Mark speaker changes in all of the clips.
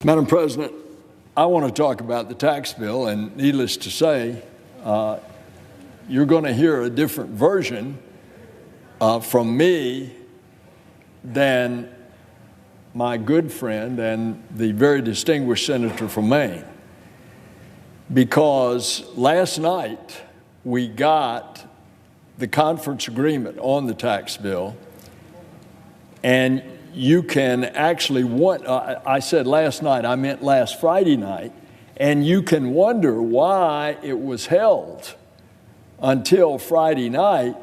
Speaker 1: Madam President, I want to talk about the tax bill, and needless to say, you're going to hear a different version from me than my good friend and the very distinguished senator from Maine. Because last night we got the conference agreement on the tax bill, and you can actually I said last night, I meant last Friday night, and you can wonder why it was held until Friday night,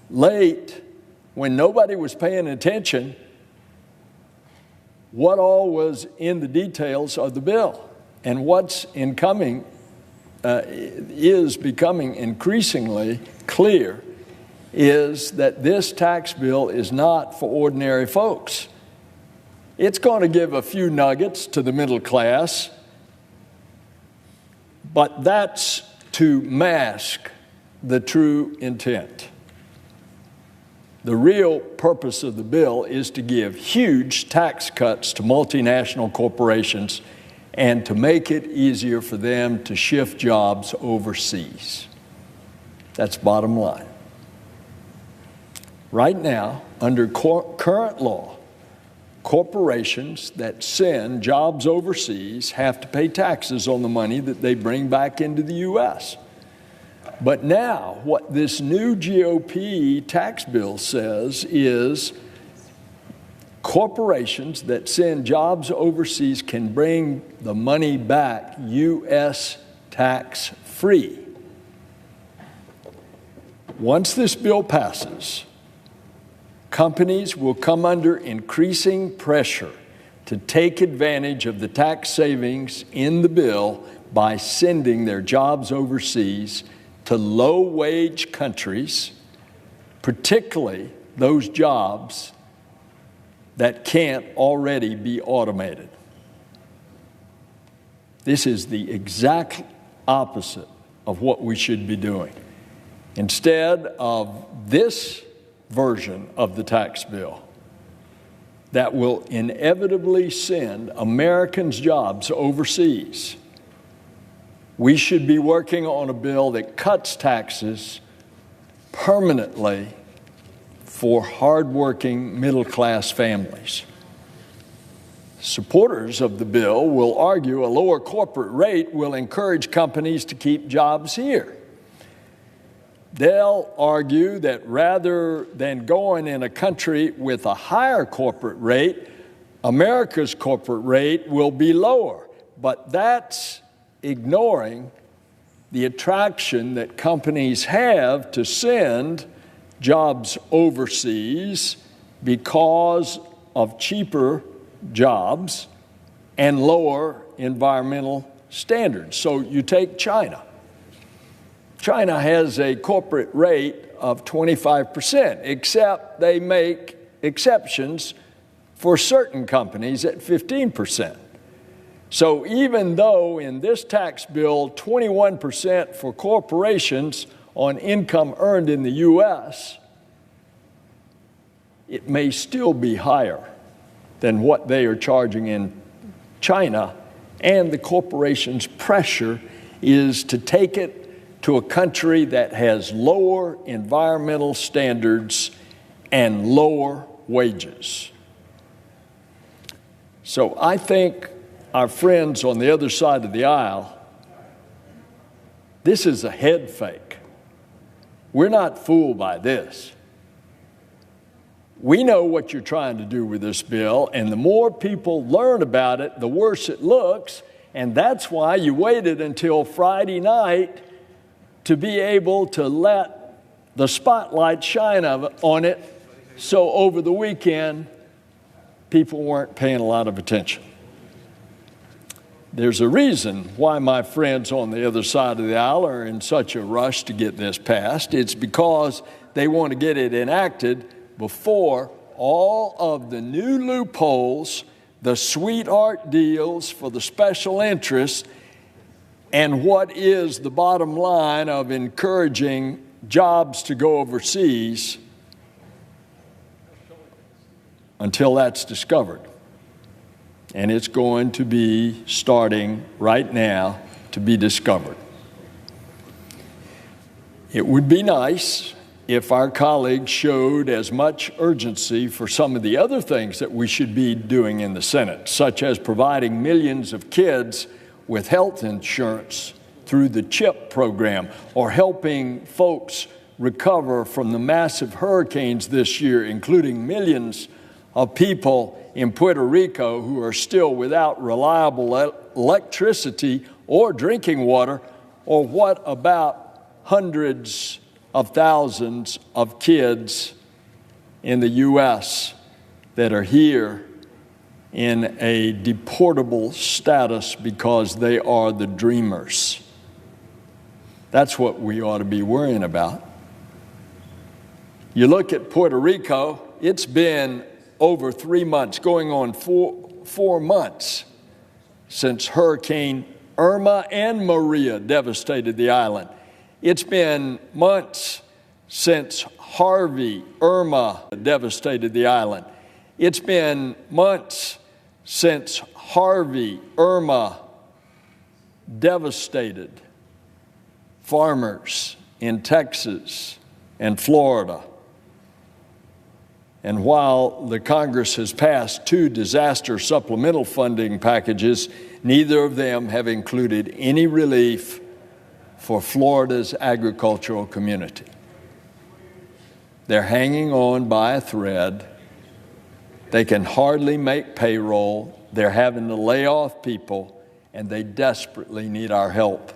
Speaker 1: late, when nobody was paying attention, what all was in the details of the bill. And what's incoming is becoming increasingly clear is that this tax bill is not for ordinary folks. It's going to give a few nuggets to the middle class, but that's to mask the true intent. The real purpose of the bill is to give huge tax cuts to multinational corporations and to make it easier for them to shift jobs overseas. That's bottom line. Right now, under current law, corporations that send jobs overseas have to pay taxes on the money that they bring back into the U.S. But now, what this new GOP tax bill says is corporations that send jobs overseas can bring the money back U.S. tax-free. Once this bill passes, companies will come under increasing pressure to take advantage of the tax savings in the bill by sending their jobs overseas to low-wage countries, particularly those jobs that can't already be automated. This is the exact opposite of what we should be doing. Instead of this version of the tax bill that will inevitably send Americans' jobs overseas, we should be working on a bill that cuts taxes permanently for hardworking middle-class families. Supporters of the bill will argue a lower corporate rate will encourage companies to keep jobs here. They'll argue that rather than going in a country with a higher corporate rate, America's corporate rate will be lower. But that's ignoring the attraction that companies have to send jobs overseas because of cheaper jobs and lower environmental standards. So you take China. China has a corporate rate of 25%, except they make exceptions for certain companies at 15%. So even though in this tax bill, 21% for corporations on income earned in the U.S., it may still be higher than what they are charging in China, and the corporation's pressure is to take it to a country that has lower environmental standards and lower wages. So I think our friends on the other side of the aisle, this is a head fake. We're not fooled by this. We know what you're trying to do with this bill, and the more people learn about it, the worse it looks, and that's why you waited until Friday night to be able to let the spotlight shine on it, so over the weekend, people weren't paying a lot of attention. There's a reason why my friends on the other side of the aisle are in such a rush to get this passed. It's because they want to get it enacted before all of the new loopholes, the sweetheart deals for the special interests, and what is the bottom line of encouraging jobs to go overseas until that's discovered. and it's going to be starting right now to be discovered. It would be nice if our colleagues showed as much urgency for some of the other things that we should be doing in the Senate, such as providing millions of kids with health insurance through the CHIP program, or helping folks recover from the massive hurricanes this year, including millions of people in Puerto Rico who are still without reliable electricity or drinking water. Or what about hundreds of thousands of kids in the U.S. that are here in a deportable status because they are the dreamers? That's what we ought to be worrying about. You look at Puerto Rico, it's been over 3 months, going on four months since Hurricane Irma and Maria devastated the island. It's been months since Harvey, Irma devastated the island. It's been months since Harvey, Irma devastated farmers in Texas and Florida. And while the Congress has passed 2 disaster supplemental funding packages, neither of them have included any relief for Florida's agricultural community. They're hanging on by a thread. They can hardly make payroll. They're having to lay off people, and they desperately need our help,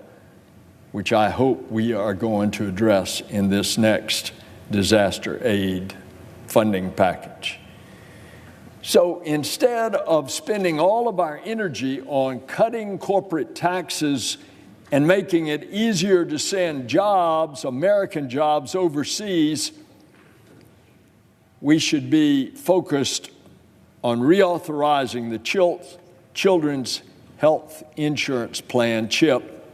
Speaker 1: which I hope we are going to address in this next disaster aid funding package. So instead of spending all of our energy on cutting corporate taxes and making it easier to send jobs, American jobs, overseas, we should be focused on reauthorizing the Children's Health Insurance Plan, CHIP,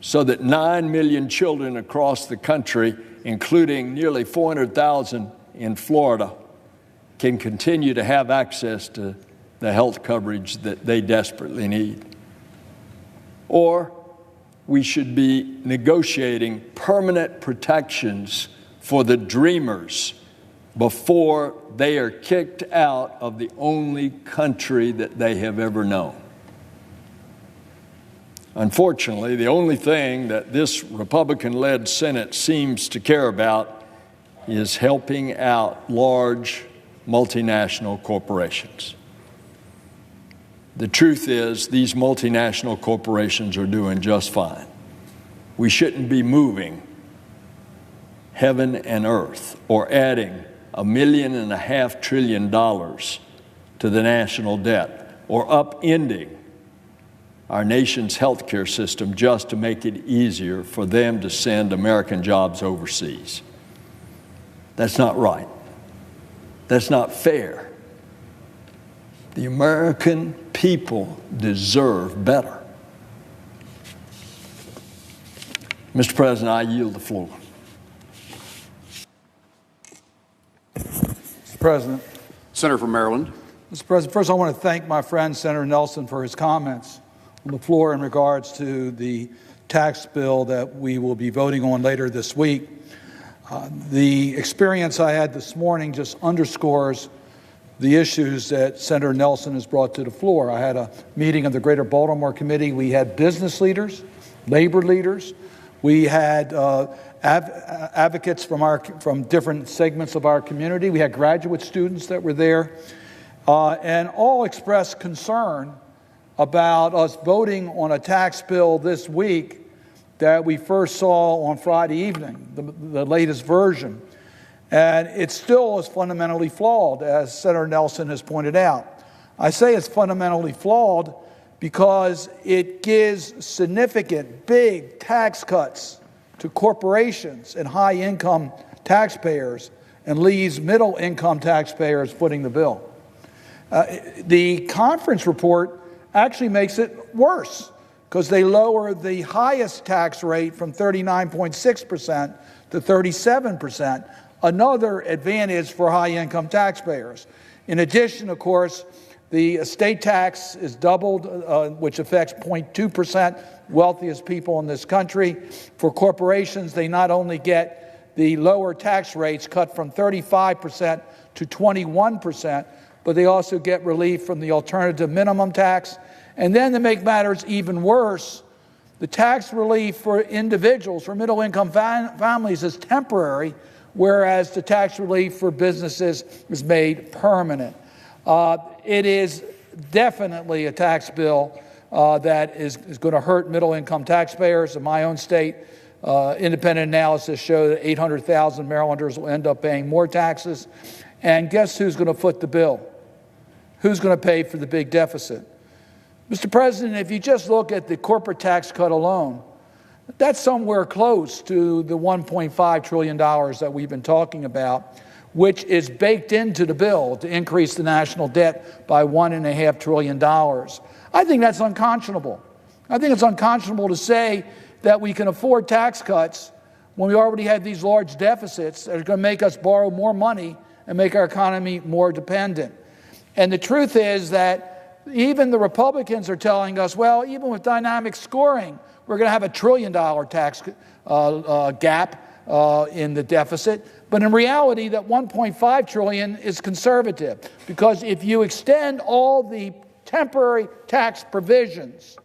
Speaker 1: so that 9 million children across the country, including nearly 400,000 in Florida, can continue to have access to the health coverage that they desperately need. Or we should be negotiating permanent protections for the dreamers before they are kicked out of the only country that they have ever known. Unfortunately, the only thing that this Republican-led Senate seems to care about is helping out large multinational corporations. The truth is, these multinational corporations are doing just fine. We shouldn't be moving heaven and earth or adding $1.5 trillion to the national debt or upending our nation's healthcare system just to make it easier for them to send American jobs overseas. That's not right. That's not fair. The American people deserve better. Mr. President, I yield the floor.
Speaker 2: Mr. President.
Speaker 3: Senator from Maryland.
Speaker 2: Mr. President, first I want to thank my friend Senator Nelson for his comments on the floor in regards to the tax bill that we will be voting on later this week. The experience I had this morning just underscores the issues that Senator Nelson has brought to the floor. I had a meeting of the Greater Baltimore Committee. We had business leaders, labor leaders. We had advocates from different segments of our community. We had graduate students that were there, and all expressed concern about us voting on a tax bill this week that we first saw on Friday evening, the latest version. And it still is fundamentally flawed, as Senator Nelson has pointed out. I say it's fundamentally flawed because it gives significant, big tax cuts to corporations and high-income taxpayers and leaves middle-income taxpayers footing the bill. The conference report actually makes it worse because they lower the highest tax rate from 39.6% to 37%, another advantage for high-income taxpayers. In addition, of course, The estate tax is doubled, which affects 0.2% wealthiest people in this country. For corporations, they not only get the lower tax rates cut from 35% to 21%, but they also get relief from the alternative minimum tax. And then to make matters even worse, the tax relief for individuals, for middle-income families, is temporary, whereas the tax relief for businesses is made permanent. It is definitely a tax bill that is going to hurt middle-income taxpayers. In my own state, independent analysis showed that 800,000 Marylanders will end up paying more taxes. And guess who's going to foot the bill? Who's going to pay for the big deficit? Mr. President, if you just look at the corporate tax cut alone, that's somewhere close to the $1.5 trillion that we've been talking about, which is baked into the bill to increase the national debt by $1.5 trillion. I think that's unconscionable. I think it's unconscionable to say that we can afford tax cuts when we already have these large deficits that are going to make us borrow more money and make our economy more dependent. And the truth is that even the Republicans are telling us, well, even with dynamic scoring, we're going to have $1 trillion tax gap in the deficit. But in reality, that $1.5 trillion is conservative, because if you extend all the temporary tax provisions,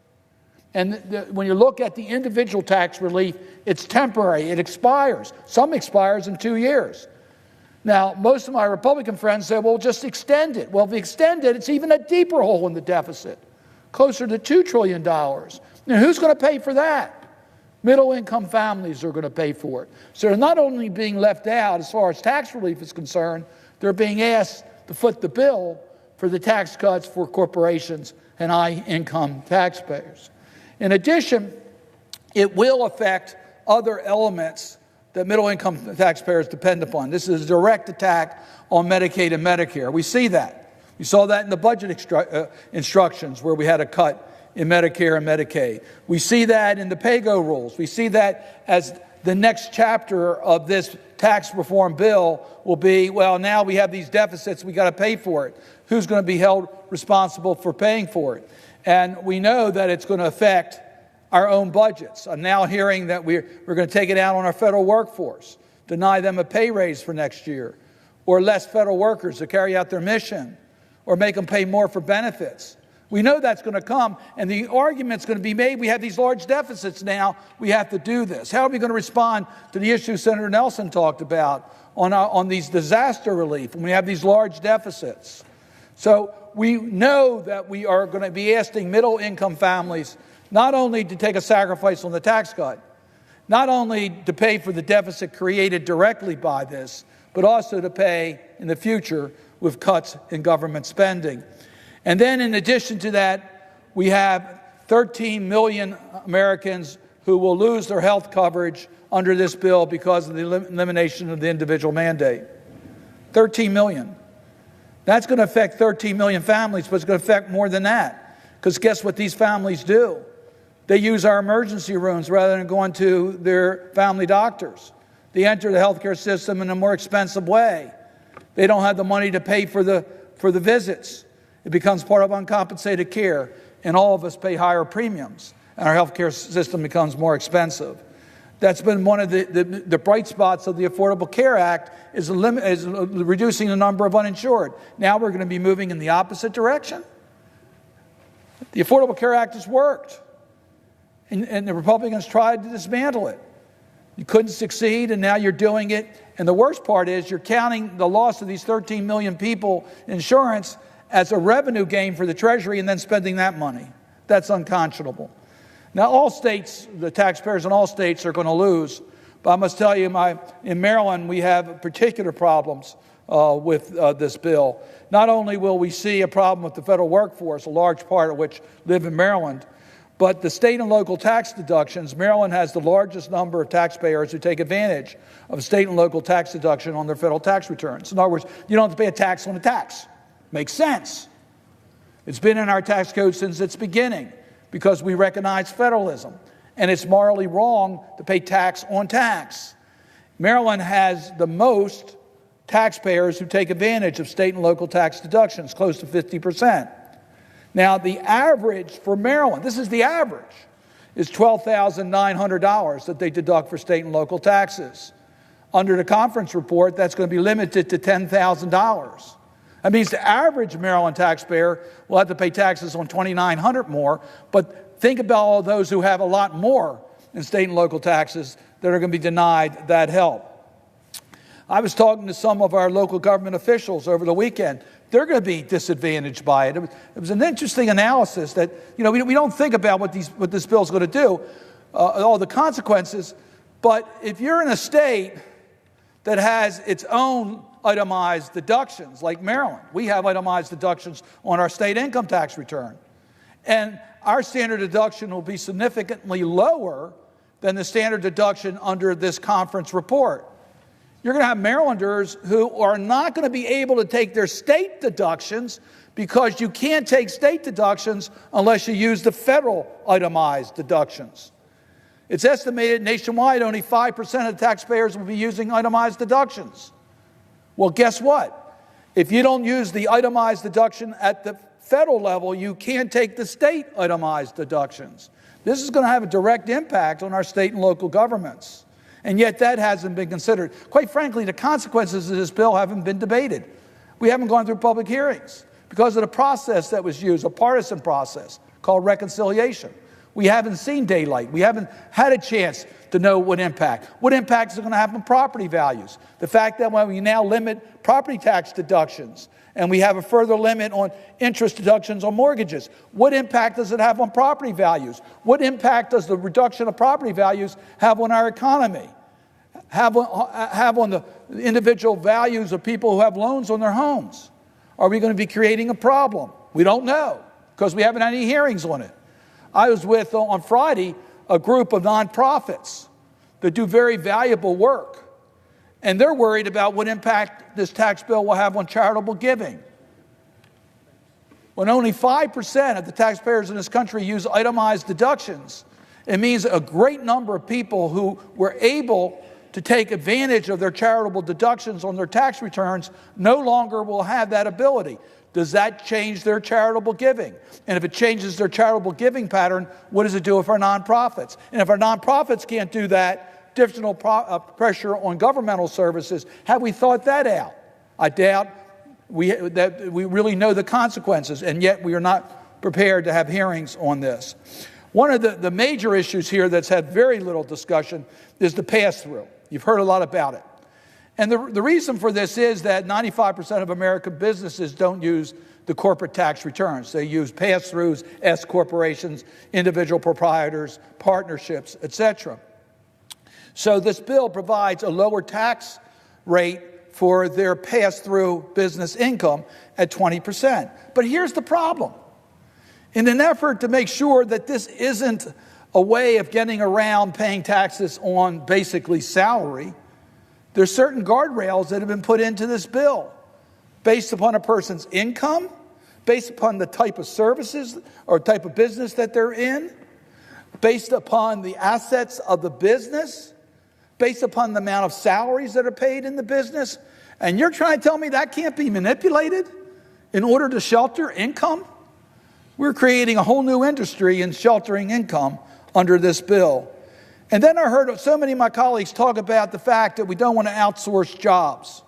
Speaker 2: and when you look at the individual tax relief, it's temporary. It expires. Some expires in 2 years. Now, most of my Republican friends say, well, just extend it. Well, if we extend it, it's even a deeper hole in the deficit, closer to $2 trillion. Now, who's going to pay for that? Middle-income families are going to pay for it. So they're not only being left out as far as tax relief is concerned, they're being asked to foot the bill for the tax cuts for corporations and high-income taxpayers. In addition, it will affect other elements that middle-income taxpayers depend upon. This is a direct attack on Medicaid and Medicare. We see that. We saw that in the budget instructions, where we had a cut in Medicare and Medicaid. We see that in the pay-go rules. We see that as the next chapter of this tax reform bill will be, well, now we have these deficits, we got to pay for it. Who's going to be held responsible for paying for it? And we know that it's going to affect our own budgets. I'm now hearing that we're going to take it out on our federal workforce, deny them a pay raise for next year, or less federal workers to carry out their mission, or make them pay more for benefits. We know that's going to come, and the argument's going to be made, we have these large deficits now, we have to do this. How are we going to respond to the issue Senator Nelson talked about on these disaster relief when we have these large deficits? So we know that we are going to be asking middle-income families not only to take a sacrifice on the tax cut, not only to pay for the deficit created directly by this, but also to pay in the future with cuts in government spending. And then in addition to that, we have 13 million Americans who will lose their health coverage under this bill because of the elimination of the individual mandate. 13 million. That's going to affect 13 million families, but it's going to affect more than that. Because guess what these families do? They use our emergency rooms rather than going to their family doctors. They enter the healthcare system in a more expensive way. They don't have the money to pay for the visits. It becomes part of uncompensated care, and all of us pay higher premiums, and our healthcare system becomes more expensive. That's been one of the bright spots of the Affordable Care Act, is reducing the number of uninsured. Now we're going to be moving in the opposite direction. The Affordable Care Act has worked, and the Republicans tried to dismantle it. You couldn't succeed, and now you're doing it. And the worst part is you're counting the loss of these 13 million people insurance as a revenue gain for the Treasury and then spending that money. That's unconscionable. Now, all states, the taxpayers in all states are going to lose. But I must tell you, in Maryland, we have particular problems with this bill. Not only will we see a problem with the federal workforce, a large part of which live in Maryland, but the state and local tax deductions. Maryland has the largest number of taxpayers who take advantage of a state and local tax deduction on their federal tax returns. In other words, you don't have to pay a tax on a tax. Makes sense. It's been in our tax code since its beginning because we recognize federalism, and it's morally wrong to pay tax on tax. Maryland has the most taxpayers who take advantage of state and local tax deductions, close to 50%. Now, the average for Maryland, this is the average, is $12,900 that they deduct for state and local taxes. Under the conference report, that's going to be limited to $10,000. That means the average Maryland taxpayer will have to pay taxes on $2,900 more, but think about all those who have a lot more in state and local taxes that are going to be denied that help. I was talking to some of our local government officials over the weekend. They're going to be disadvantaged by it. It was an interesting analysis that, we don't think about what this bill is going to do, all the consequences, but if you're in a state that has its own itemized deductions, like Maryland, we have itemized deductions on our state income tax return, and our standard deduction will be significantly lower than the standard deduction under this conference report. You're going to have Marylanders who are not going to be able to take their state deductions because you can't take state deductions unless you use the federal itemized deductions. It's estimated nationwide only 5% of the taxpayers will be using itemized deductions. Well, guess what? If you don't use the itemized deduction at the federal level, you can't take the state itemized deductions. This is going to have a direct impact on our state and local governments. And yet that hasn't been considered. Quite frankly, the consequences of this bill haven't been debated. We haven't gone through public hearings because of the process that was used, a partisan process called reconciliation. We haven't seen daylight. We haven't had a chance to know what impact. What impact is it going to have on property values? The fact that when we now limit property tax deductions and we have a further limit on interest deductions on mortgages, what impact does it have on property values? What impact does the reduction of property values have on our economy? Have on the individual values of people who have loans on their homes? Are we going to be creating a problem? We don't know because we haven't had any hearings on it. I was with, on Friday, a group of nonprofits that do very valuable work. And they're worried about what impact this tax bill will have on charitable giving. When only 5% of the taxpayers in this country use itemized deductions, it means a great number of people who were able to take advantage of their charitable deductions on their tax returns no longer will have that ability. Does that change their charitable giving? And if it changes their charitable giving pattern, what does it do for our nonprofits? And if our nonprofits can't do that, additional pressure on governmental services, have we thought that out? I doubt that we really know the consequences, and yet we are not prepared to have hearings on this. One of the major issues here that's had very little discussion is the pass-through. You've heard a lot about it. And the reason for this is that 95% of American businesses don't use the corporate tax returns. They use pass-throughs, S corporations, individual proprietors, partnerships, etc. So this bill provides a lower tax rate for their pass-through business income at 20%. But here's the problem. In an effort to make sure that this isn't a way of getting around paying taxes on basically salary, there's certain guardrails that have been put into this bill based upon a person's income, based upon the type of services or type of business that they're in, based upon the assets of the business, based upon the amount of salaries that are paid in the business. And you're trying to tell me that can't be manipulated in order to shelter income? We're creating a whole new industry in sheltering income under this bill. And then I heard so many of my colleagues talk about the fact that we don't want to outsource jobs.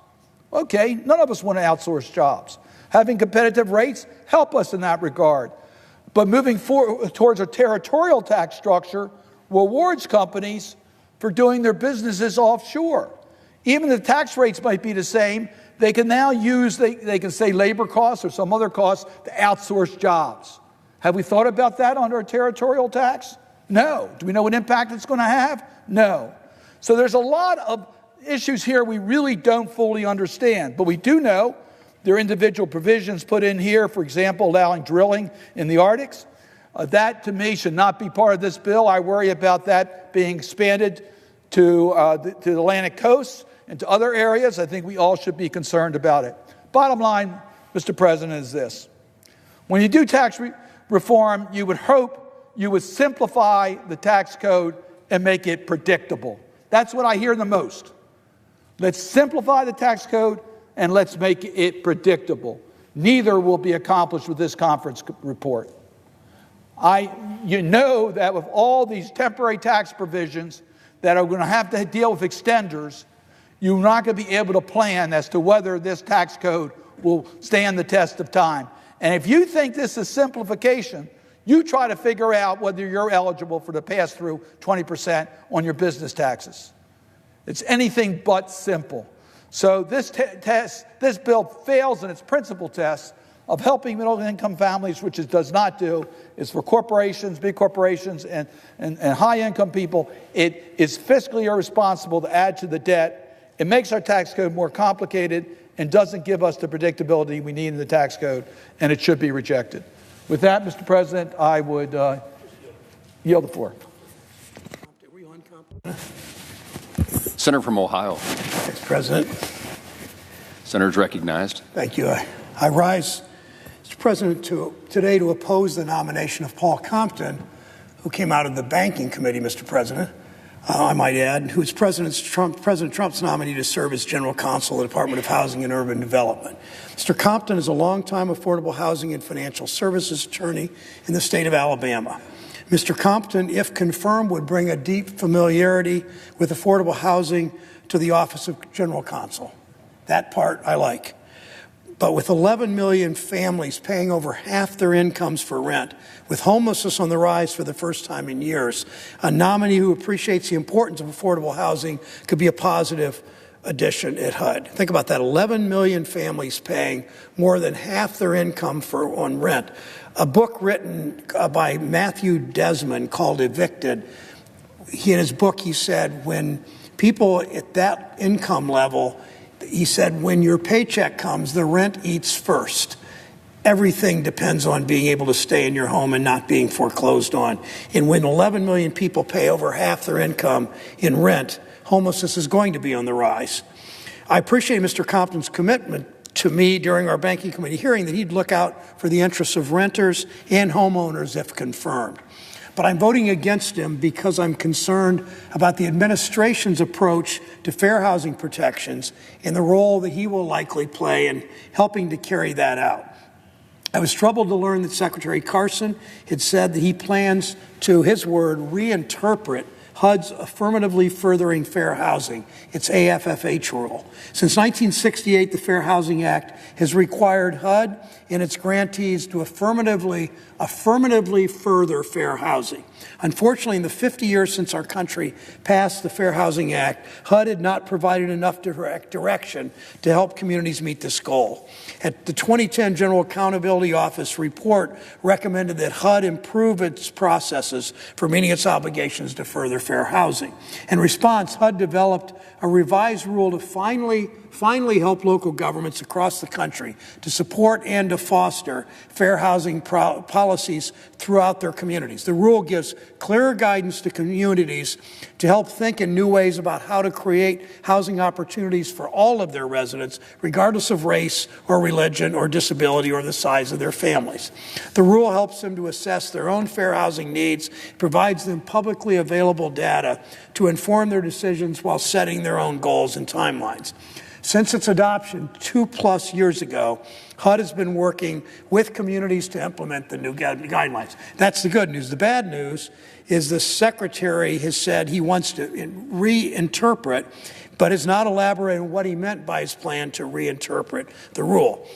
Speaker 2: Okay, none of us want to outsource jobs. Having competitive rates help us in that regard. But moving forward towards a territorial tax structure rewards companies for doing their businesses offshore. Even if the tax rates might be the same, they can now use, they can say labor costs or some other costs to outsource jobs. Have we thought about that under a territorial tax? No. Do we know what impact it's going to have? No. So there's a lot of issues here we really don't fully understand, but we do know there are individual provisions put in here, for example, allowing drilling in the Arctic. That, to me, should not be part of this bill. I worry about that being expanded to the Atlantic coast and to other areas. I think we all should be concerned about it. Bottom line, Mr. President, is this. When you do tax reform, you would hope you would simplify the tax code and make it predictable. That's what I hear the most. Let's simplify the tax code, and let's make it predictable. Neither will be accomplished with this conference report. You know that with all these temporary tax provisions that are going to have to deal with extenders, you're not going to be able to plan as to whether this tax code will stand the test of time. And if you think this is simplification, you try to figure out whether you're eligible for the pass-through 20% on your business taxes. It's anything but simple. So this bill fails in its principal test of helping middle-income families, which it does not do. It's for corporations, big corporations, and high-income people. It is fiscally irresponsible to add to the debt. It makes our tax code more complicated and doesn't give us the predictability we need in the tax code, and it should be rejected. With that, Mr. President, I would yield the floor.
Speaker 3: Senator from Ohio.
Speaker 4: Thanks, President.
Speaker 3: Senator's recognized.
Speaker 4: Thank you. I rise, Mr. President, today to oppose the nomination of Paul Compton, who came out of the Banking Committee, Mr. President, I might add, who is President Trump's nominee to serve as General Counsel of the Department of Housing and Urban Development. Mr. Compton is a longtime affordable housing and financial services attorney in the state of Alabama. Mr. Compton, if confirmed, would bring a deep familiarity with affordable housing to the Office of General Counsel. That part I like. But with 11 million families paying over half their incomes for rent, with homelessness on the rise for the first time in years, a nominee who appreciates the importance of affordable housing could be a positive addition at HUD. Think about that, 11 million families paying more than half their income on rent. A book written by Matthew Desmond called Evicted, in his book he said, when people at that income level, he said, when your paycheck comes, the rent eats first. Everything depends on being able to stay in your home and not being foreclosed on. And when 11 million people pay over half their income in rent, homelessness is going to be on the rise. I appreciate Mr. Compton's commitment to me during our Banking Committee hearing that he'd look out for the interests of renters and homeowners if confirmed. But I'm voting against him because I'm concerned about the administration's approach to fair housing protections and the role that he will likely play in helping to carry that out. I was troubled to learn that Secretary Carson had said that he plans to, his word, reinterpret HUD's affirmatively furthering fair housing, its AFFH rule. Since 1968, the Fair Housing Act has required HUD and its grantees to affirmatively further fair housing. Unfortunately, in the 50 years since our country passed the Fair Housing Act, HUD had not provided enough direction to help communities meet this goal. At the 2010 General Accountability Office report recommended that HUD improve its processes for meeting its obligations to further fair housing. In response, HUD developed a revised rule to finally help local governments across the country to support and to foster fair housing policies throughout their communities. The rule gives clearer guidance to communities to help think in new ways about how to create housing opportunities for all of their residents, regardless of race or religion or disability or the size of their families. The rule helps them to assess their own fair housing needs, provides them publicly available data to inform their decisions while setting their own goals and timelines. Since its adoption 2+ years ago, HUD has been working with communities to implement the new guidelines. That's the good news. The bad news is the Secretary has said he wants to reinterpret, but has not elaborated on what he meant by his plan to reinterpret the rule.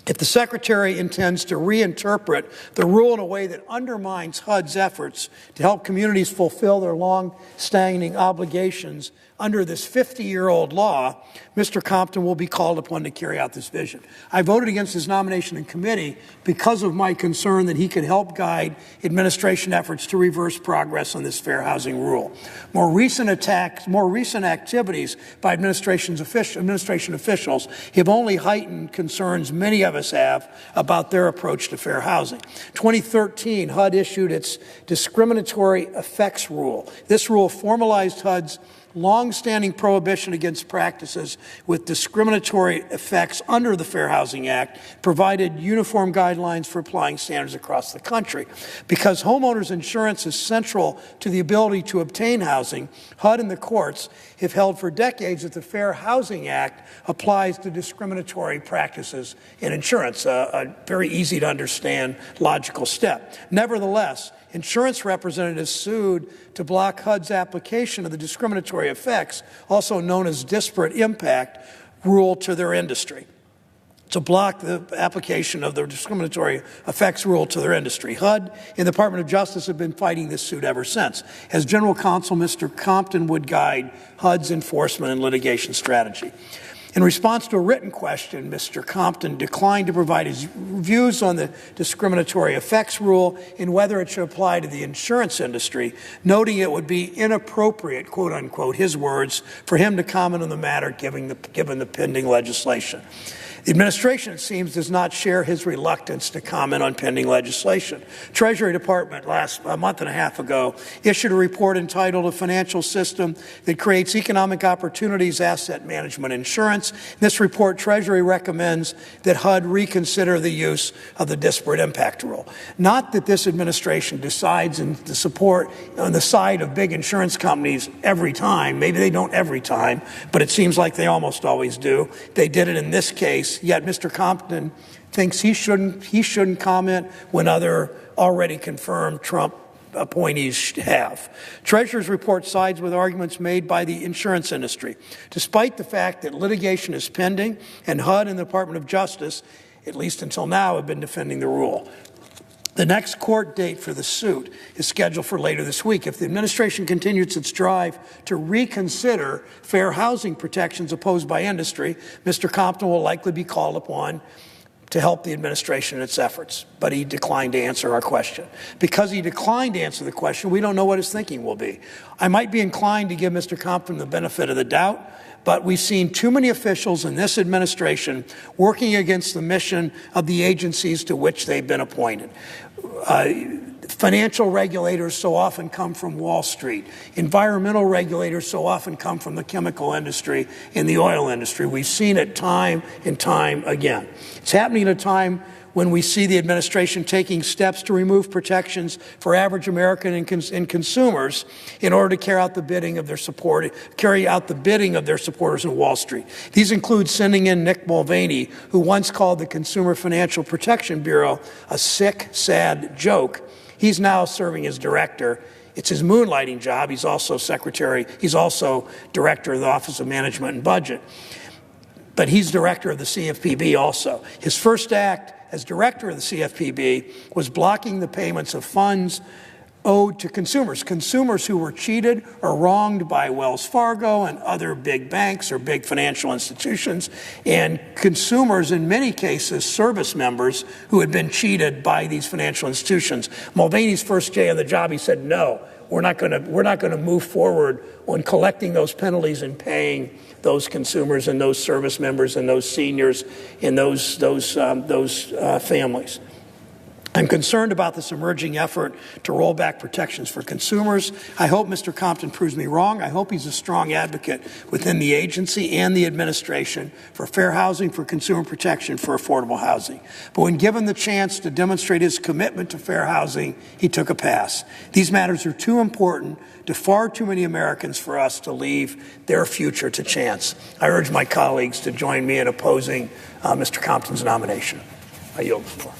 Speaker 4: If the Secretary intends to reinterpret the rule in a way that undermines HUD's efforts to help communities fulfill their long-standing obligations under this 50-year-old law, Mr. Compton will be called upon to carry out this vision. I voted against his nomination in committee because of my concern that he could help guide administration efforts to reverse progress on this fair housing rule. More recent activities by administration officials have only heightened concerns many of us have about their approach to fair housing. 2013, HUD issued its discriminatory effects rule. This rule formalized HUD's long-standing prohibition against practices with discriminatory effects under the Fair Housing Act provided uniform guidelines for applying standards across the country. Because homeowners insurance is central to the ability to obtain housing, HUD and the courts have held for decades that the Fair Housing Act applies to discriminatory practices in insurance, a very easy to understand logical step. Nevertheless, insurance representatives sued to block HUD's application of the discriminatory effects, also known as disparate impact, rule to their industry. To block the application of the discriminatory effects rule to their industry. HUD and the Department of Justice have been fighting this suit ever since. As General Counsel, Mr. Compton would guide HUD's enforcement and litigation strategy. In response to a written question, Mr. Compton declined to provide his views on the discriminatory effects rule and whether it should apply to the insurance industry, noting it would be inappropriate, quote unquote, his words, for him to comment on the matter given the pending legislation. The administration, it seems, does not share his reluctance to comment on pending legislation. Treasury Department a month and a half ago issued a report entitled A Financial System That Creates Economic Opportunities, Asset Management Insurance. In this report, Treasury recommends that HUD reconsider the use of the disparate impact rule. Not that this administration decides to support on the side of big insurance companies every time. Maybe they don't every time, but it seems like they almost always do. They did it in this case. Yet Mr. Compton thinks he shouldn't comment when other already confirmed Trump appointees have. Treasurer's report sides with arguments made by the insurance industry, despite the fact that litigation is pending and HUD and the Department of Justice, at least until now, have been defending the rule. The next court date for the suit is scheduled for later this week. If the administration continues its drive to reconsider fair housing protections opposed by industry, Mr. Compton will likely be called upon to help the administration in its efforts. But he declined to answer our question. Because he declined to answer the question, we don't know what his thinking will be. I might be inclined to give Mr. Compton the benefit of the doubt, but we've seen too many officials in this administration working against the mission of the agencies to which they've been appointed. Financial regulators so often come from Wall Street. Environmental regulators so often come from the chemical industry and the oil industry. We've seen it time and time again. It's happening at a time when we see the administration taking steps to remove protections for average American and consumers in order to carry out the bidding of their supporters in Wall Street. These include sending in Nick Mulvaney, who once called the Consumer Financial Protection Bureau a sick, sad joke. He's now serving as director. It's his moonlighting job. He's also director of the Office of Management and Budget. But he's director of the CFPB also. His first act as director of the CFPB was blocking the payments of funds owed to consumers who were cheated or wronged by Wells Fargo and other big banks or big financial institutions, and consumers, in many cases, service members who had been cheated by these financial institutions. Mulvaney's first day on the job, he said, no, we're not going to move forward on collecting those penalties and paying those consumers and those service members and those seniors and those families. I'm concerned about this emerging effort to roll back protections for consumers. I hope Mr. Compton proves me wrong. I hope he's a strong advocate within the agency and the administration for fair housing, for consumer protection, for affordable housing. But when given the chance to demonstrate his commitment to fair housing, he took a pass. These matters are too important to far too many Americans for us to leave their future to chance. I urge my colleagues to join me in opposing Mr. Compton's nomination. I yield the floor.